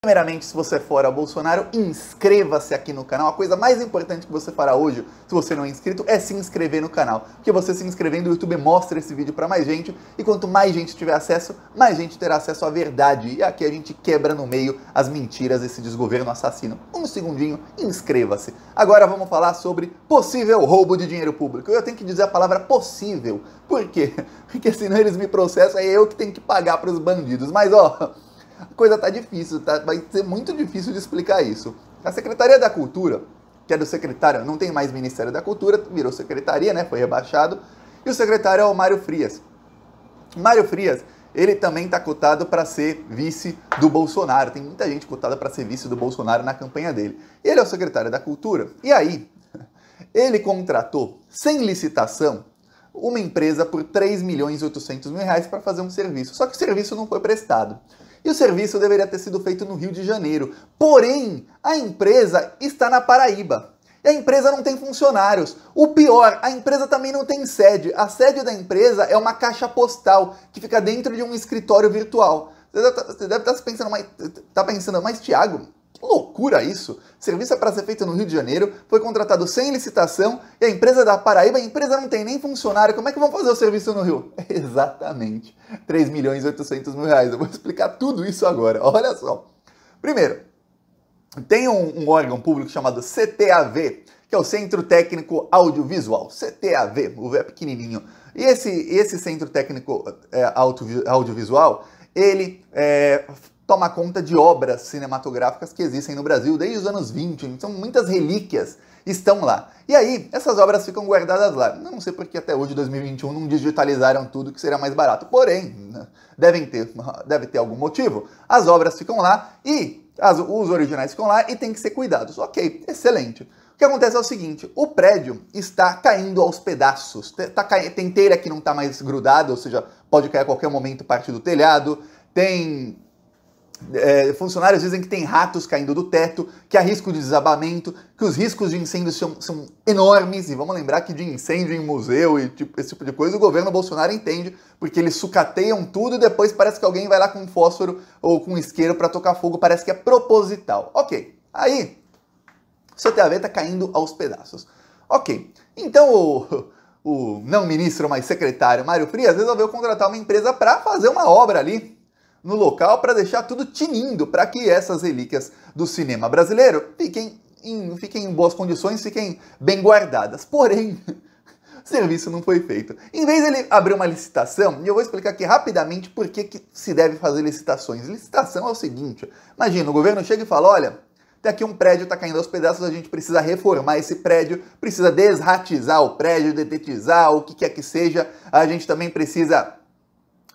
Primeiramente, se você for a Bolsonaro, inscreva-se aqui no canal. A coisa mais importante que você fará hoje, se você não é inscrito, é se inscrever no canal. Porque você se inscrevendo, o YouTube mostra esse vídeo para mais gente, e quanto mais gente tiver acesso, mais gente terá acesso à verdade. E aqui a gente quebra no meio as mentiras desse desgoverno assassino. Um segundinho, inscreva-se. Agora vamos falar sobre possível roubo de dinheiro público. Eu tenho que dizer a palavra possível. Por quê? Porque senão eles me processam, é eu que tenho que pagar para os bandidos. Mas ó, a coisa tá difícil, vai ser muito difícil de explicar isso. A Secretaria da Cultura, que é do secretário, não tem mais Ministério da Cultura, virou secretaria, né, foi rebaixado, e o secretário é o Mário Frias. Mário Frias, ele também tá cotado para ser vice do Bolsonaro, tem muita gente cotada para ser vice do Bolsonaro na campanha dele. Ele é o secretário da Cultura, e aí, ele contratou, sem licitação, uma empresa por 3.800.000 para fazer um serviço, só que o serviço não foi prestado. E o serviço deveria ter sido feito no Rio de Janeiro. Porém, a empresa está na Paraíba. E a empresa não tem funcionários. O pior, a empresa também não tem sede. A sede da empresa é uma caixa postal que fica dentro de um escritório virtual. Você deve estar pensando, mas Thiago, que loucura isso! O serviço é para ser feito no Rio de Janeiro, foi contratado sem licitação, e a empresa da Paraíba, a empresa não tem nem funcionário, como é que vão fazer o serviço no Rio? Exatamente, 3.800.000. Eu vou explicar tudo isso agora, olha só. Primeiro, tem um órgão público chamado CTAV, que é o Centro Técnico Audiovisual, CTAV, o V é pequenininho. E esse Centro Técnico Audiovisual, ele toma conta de obras cinematográficas que existem no Brasil desde os anos 20, então muitas relíquias estão lá. E aí, essas obras ficam guardadas lá. Eu não sei porque até hoje, 2021, não digitalizaram tudo, que seria mais barato. Porém, deve ter algum motivo. As obras ficam lá e os originais ficam lá e tem que ser cuidados. Ok, excelente. O que acontece é o seguinte, o prédio está caindo aos pedaços. Tem telha que não está mais grudada, ou seja, pode cair a qualquer momento parte do telhado. Tem funcionários dizem que tem ratos caindo do teto, que há risco de desabamento, que os riscos de incêndio são enormes, e vamos lembrar que de incêndio em museu e esse tipo de coisa o governo Bolsonaro entende, porque eles sucateiam tudo e depois parece que alguém vai lá com fósforo ou com isqueiro para tocar fogo, parece que é proposital. Ok, aí o CTAV está caindo aos pedaços. Ok, então o não ministro, mas secretário Mário Frias resolveu contratar uma empresa para fazer uma obra ali no local para deixar tudo tinindo, para que essas relíquias do cinema brasileiro fiquem em boas condições, fiquem bem guardadas. Porém, o serviço não foi feito. Em vez de ele abrir uma licitação, e eu vou explicar aqui rapidamente por que se deve fazer licitações. Licitação é o seguinte, imagina, o governo chega e fala, olha, tem aqui um prédio, está caindo aos pedaços, a gente precisa reformar esse prédio, precisa desratizar o prédio, detetizar, o que quer que seja, a gente também precisa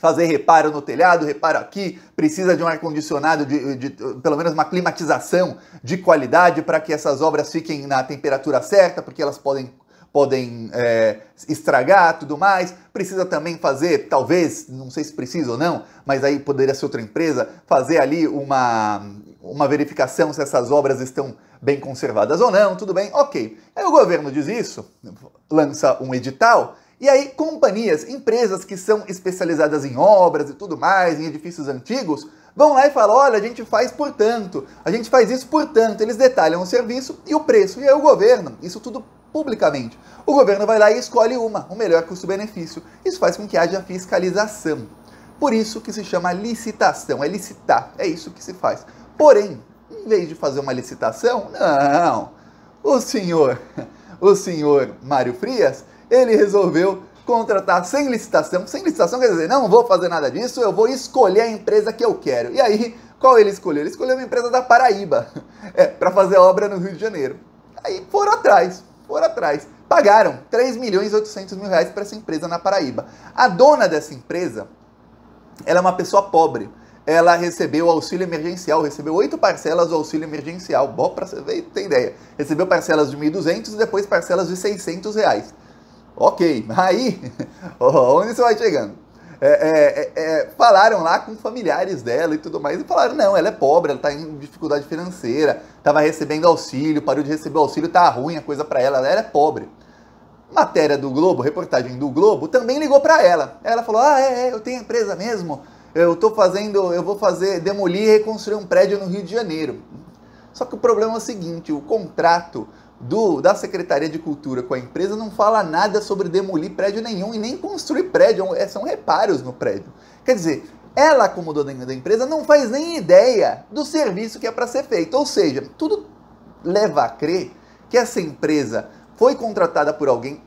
fazer reparo no telhado, reparo aqui, precisa de um ar-condicionado, de pelo menos uma climatização de qualidade para que essas obras fiquem na temperatura certa, porque elas podem estragar, tudo mais. Precisa também fazer, talvez, não sei se precisa ou não, mas aí poderia ser outra empresa, fazer ali uma verificação se essas obras estão bem conservadas ou não, tudo bem, ok. Aí o governo diz isso, lança um edital, e aí companhias, empresas que são especializadas em obras e tudo mais, em edifícios antigos, vão lá e falam, olha, a gente faz por tanto, a gente faz isso por tanto, eles detalham o serviço e o preço, e aí o governo, isso tudo publicamente, o governo vai lá e escolhe o melhor custo-benefício. Isso faz com que haja fiscalização. Por isso que se chama licitação, é licitar, é isso que se faz. Porém, em vez de fazer uma licitação, não, o senhor Mário Frias, ele resolveu contratar sem licitação quer dizer, não vou fazer nada disso, eu vou escolher a empresa que eu quero. E aí, qual ele escolheu? Ele escolheu uma empresa da Paraíba, para fazer obra no Rio de Janeiro. Aí foram atrás, pagaram 3.800.000 para essa empresa na Paraíba. A dona dessa empresa, ela é uma pessoa pobre. Ela recebeu auxílio emergencial, recebeu 8 parcelas do auxílio emergencial. Bom, para você ver, tem ideia. Recebeu parcelas de 1.200 e depois parcelas de R$600. Ok, aí, onde você vai chegando? Falaram lá com familiares dela e tudo mais, e falaram, não, ela é pobre, ela está em dificuldade financeira, estava recebendo auxílio, parou de receber auxílio, tá ruim a coisa para ela é pobre. Matéria do Globo, reportagem do Globo, também ligou para ela. Ela falou, eu tenho empresa mesmo, eu vou demolir e reconstruir um prédio no Rio de Janeiro. Só que o problema é o seguinte, o contrato da Secretaria de Cultura com a empresa não fala nada sobre demolir prédio nenhum e nem construir prédio, são reparos no prédio. Quer dizer, ela, como dona da empresa, não faz nem ideia do serviço que é para ser feito. Ou seja, tudo leva a crer que essa empresa foi contratada por alguém,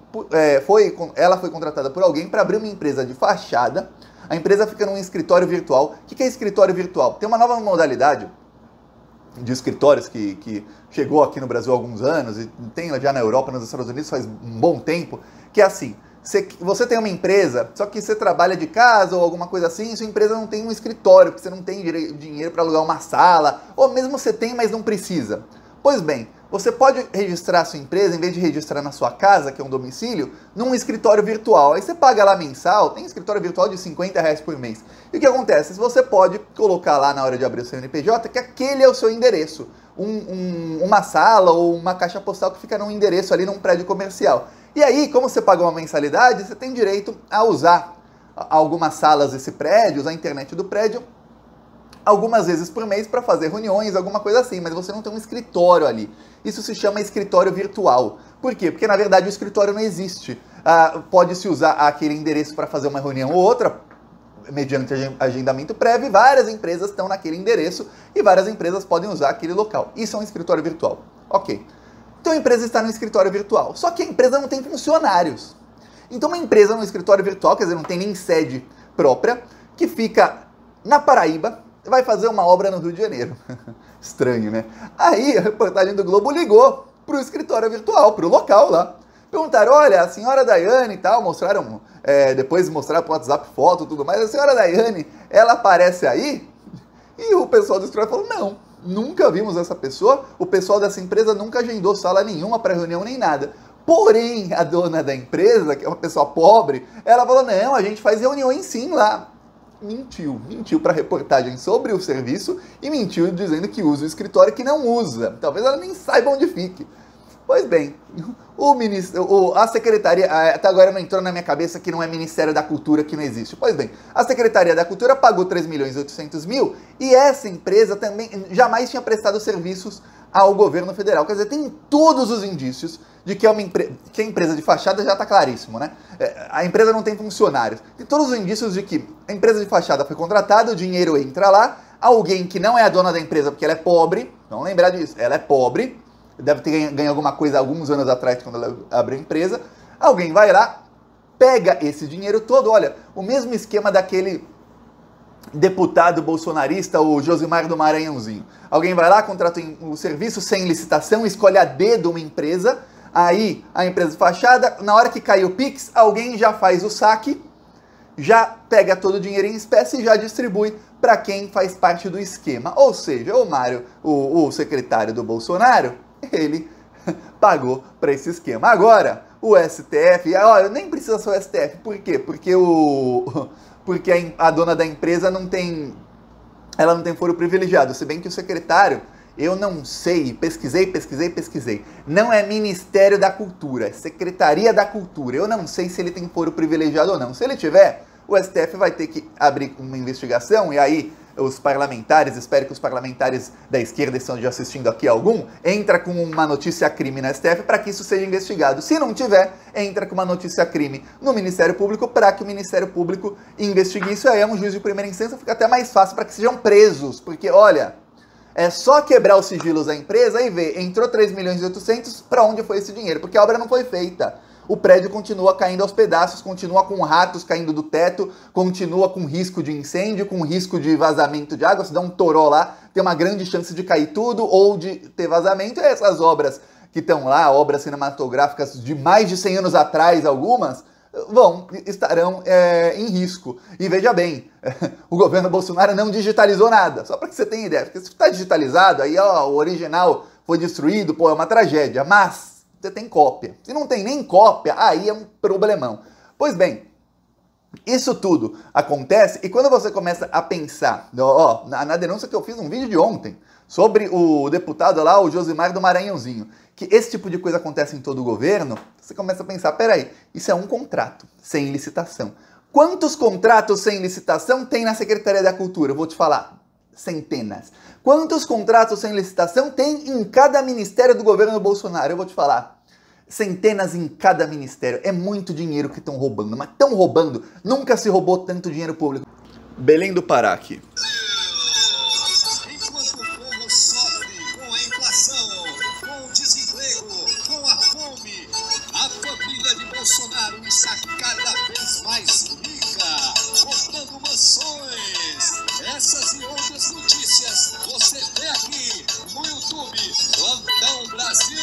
ela foi contratada por alguém para abrir uma empresa de fachada. A empresa fica num escritório virtual. O que é escritório virtual? Tem uma nova modalidade de escritórios que chegou aqui no Brasil há alguns anos e tem já na Europa, nos Estados Unidos faz um bom tempo, que é assim, você tem uma empresa, só que você trabalha de casa ou alguma coisa assim, sua empresa não tem um escritório, porque você não tem dinheiro para alugar uma sala, ou mesmo você tem, mas não precisa. Pois bem, você pode registrar a sua empresa, em vez de registrar na sua casa, que é um domicílio, num escritório virtual. Aí você paga lá mensal, tem escritório virtual de R$50 por mês. E o que acontece? Você pode colocar lá na hora de abrir o seu NPJ que aquele é o seu endereço. Uma sala ou uma caixa postal que fica num endereço ali num prédio comercial. E aí, como você paga uma mensalidade, você tem direito a usar algumas salas desse prédio, usar a internet do prédio, algumas vezes por mês para fazer reuniões, alguma coisa assim, mas você não tem um escritório ali. Isso se chama escritório virtual. Por quê? Porque na verdade o escritório não existe. Pode-se usar aquele endereço para fazer uma reunião ou outra, mediante agendamento prévio, e várias empresas estão naquele endereço e várias empresas podem usar aquele local. Isso é um escritório virtual. Ok. Então a empresa está no escritório virtual, só que a empresa não tem funcionários. Então uma empresa no escritório virtual, quer dizer, não tem nem sede própria, que fica na Paraíba, vai fazer uma obra no Rio de Janeiro. Estranho, né? Aí a reportagem do Globo ligou pro escritório virtual, pro local lá. Perguntaram, olha, a senhora Daiane e tal, depois mostraram pro WhatsApp foto e tudo mais, a senhora Daiane, ela aparece aí? E o pessoal do escritório falou, não, nunca vimos essa pessoa, o pessoal dessa empresa nunca agendou sala nenhuma para reunião nem nada. Porém, a dona da empresa, que é uma pessoa pobre, ela falou, não, a gente faz reuniões sim lá. Mentiu para a reportagem sobre o serviço e mentiu dizendo que usa o escritório que não usa. Talvez ela nem saiba onde fique. Pois bem, a secretaria, até agora não entrou na minha cabeça que não é Ministério da Cultura, que não existe. Pois bem, a Secretaria da Cultura pagou 3.800.000 e essa empresa também jamais tinha prestado serviços ao governo federal. Quer dizer, tem todos os indícios de que que a empresa de fachada já está claríssimo, né? A empresa não tem funcionários. Tem todos os indícios de que a empresa de fachada foi contratada, o dinheiro entra lá, alguém que não é a dona da empresa porque ela é pobre, vamos lembrar disso, ela é pobre, deve ter ganho alguma coisa alguns anos atrás quando ela abriu a empresa, alguém vai lá, pega esse dinheiro todo, olha, o mesmo esquema daquele deputado bolsonarista, o Josimar do Maranhãozinho. Alguém vai lá, contrata um serviço sem licitação, escolhe a dedo uma empresa, aí a empresa de fachada, na hora que cai o Pix, alguém já faz o saque, já pega todo o dinheiro em espécie e já distribui para quem faz parte do esquema. Ou seja, o Mário, o secretário do Bolsonaro, ele pagou para esse esquema. Agora, o STF, olha, nem precisa ser o STF, por quê? Porque a dona da empresa não tem foro privilegiado, se bem que o secretário, eu não sei, pesquisei, não é Ministério da Cultura, é Secretaria da Cultura, eu não sei se ele tem foro privilegiado ou não. Se ele tiver, o STF vai ter que abrir uma investigação e aí os parlamentares, espero que os parlamentares da esquerda estejam assistindo aqui algum, entra com uma notícia-crime no STF para que isso seja investigado. Se não tiver, entra com uma notícia-crime no Ministério Público para que o Ministério Público investigue isso. Aí é um juiz de primeira instância, fica até mais fácil para que sejam presos, porque, olha, é só quebrar os sigilos da empresa e ver, entrou 3.800.000, para onde foi esse dinheiro? Porque a obra não foi feita. O prédio continua caindo aos pedaços, continua com ratos caindo do teto, continua com risco de incêndio, com risco de vazamento de água. Se dá um toró lá, tem uma grande chance de cair tudo ou de ter vazamento. E essas obras que estão lá, obras cinematográficas de mais de 100 anos atrás, algumas, estarão em risco. E veja bem, o governo Bolsonaro não digitalizou nada, só para que você tenha ideia. Porque se está digitalizado, aí o original foi destruído, é uma tragédia, mas você tem cópia. Se não tem nem cópia, aí é um problemão. Pois bem, isso tudo acontece e quando você começa a pensar, na denúncia que eu fiz um vídeo de ontem, sobre o deputado lá, o Josimar do Maranhãozinho, que esse tipo de coisa acontece em todo o governo, você começa a pensar, peraí, isso é um contrato sem licitação. Quantos contratos sem licitação tem na Secretaria da Cultura? Eu vou te falar. Centenas. Quantos contratos sem licitação tem em cada ministério do governo Bolsonaro? Eu vou te falar. Centenas em cada ministério. É muito dinheiro que estão roubando. Mas estão roubando. Nunca se roubou tanto dinheiro público. Belém do Pará aqui. Enquanto o povo sofre com a inflação, com o desemprego, com a fome, a família de Bolsonaro está cada vez mais rica, comprando mansões. Essas e outras notícias você vê aqui no YouTube, Plantão Brasil.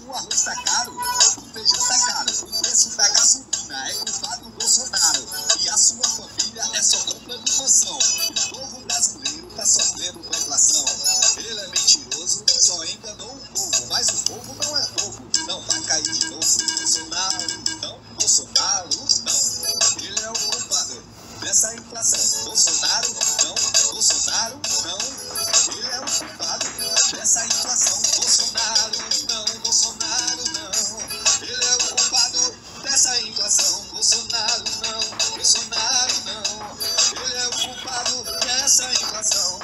O arroz está caro, o feijão está caro, o preço da gasolina é culpa do Bolsonaro. E a sua família é só comprando mansão. O povo brasileiro está sofrendo com a inflação. Ele é mentiroso, só enganou o povo, mas o povo não é bobo. Não vai cair de novo. Bolsonaro não, Bolsonaro não. Ele é o culpado dessa inflação. Bolsonaro não, Bolsonaro não. Ele é o culpado dessa inflação. Bolsonaro não, Bolsonaro não. Ele é o culpado dessa inflação. Bolsonaro não, Bolsonaro não. Ele é o culpado dessa inflação.